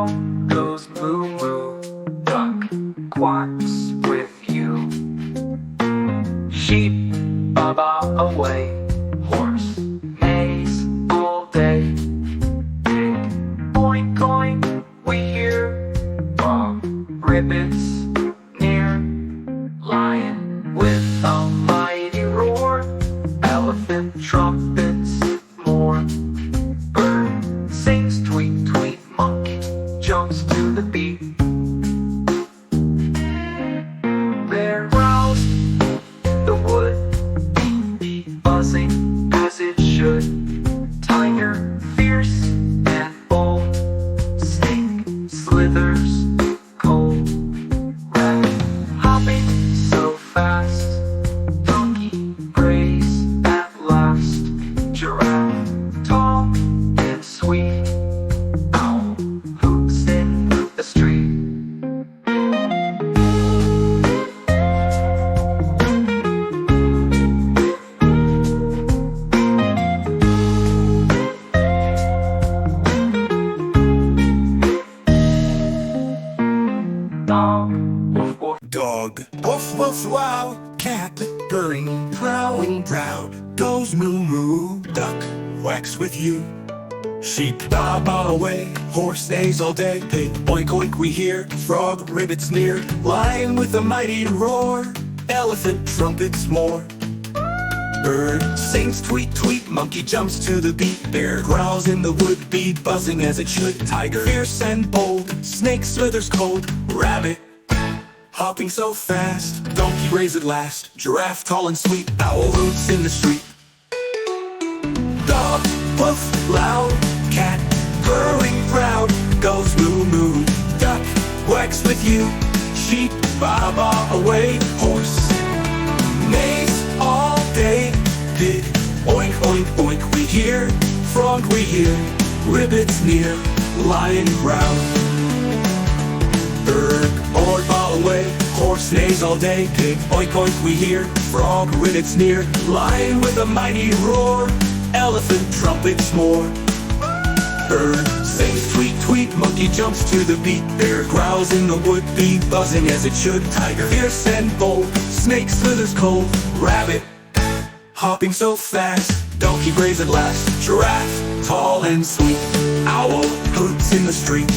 owl goes moo moo. Duck quacks with you. Sheep baba away. Horse neighs all day. Pig oink oink we hear. Frog ribbits near. Lion with a mighty roar. Elephant trumpets more. Bird sings tweet tweet. Monkey jumps to the beat. Bear growls. The wood bee buzzing as it should. Tiger fierce and bold. Snake slithers cold. Rabbit hopping so fast. Donkey prays at last. Giraffe tall and sweet. Owl hoots in the street. Dog woof woof. Dog, woof woof wow. Cat, purring, growling proud. Goes moo moo. Duck, quacks with you. Sheep, baa baa away. Horse neighs all day. Pig, oink oink we hear. Frog, ribbits near. Lion with a mighty roar. Elephant trumpets more. Bird sings tweet tweet. Monkey jumps to the beat. Bear growls in the wood, bee buzzing as it should. Tiger fierce and bold. Snake slithers cold. Rabbit hopping so fast. Donkey brays at last. Giraffe tall and sweet. Owl hoots in the street. Dog woof loud. Cat purring proud. Goes moo moo. Duck quacks with you. Sheep baa baa away. Horse neighs all day. Pig oink oink oink we hear. Frog we hear. Ribbits near. Lion growl. Bird or baa away. Horse neighs all day. Pig oink oink we hear. Frog ribbits near. Lion with a mighty roar. Elephant trumpets more. Bird sings tweet tweet. Monkey jumps to the beat. Bear growls in the wood, bee buzzing as it should. Tiger fierce and bold. Snake slithers cold. Rabbit hopping so fast. Donkey brays at last. Giraffe tall and sweet. Owl hoots in the street.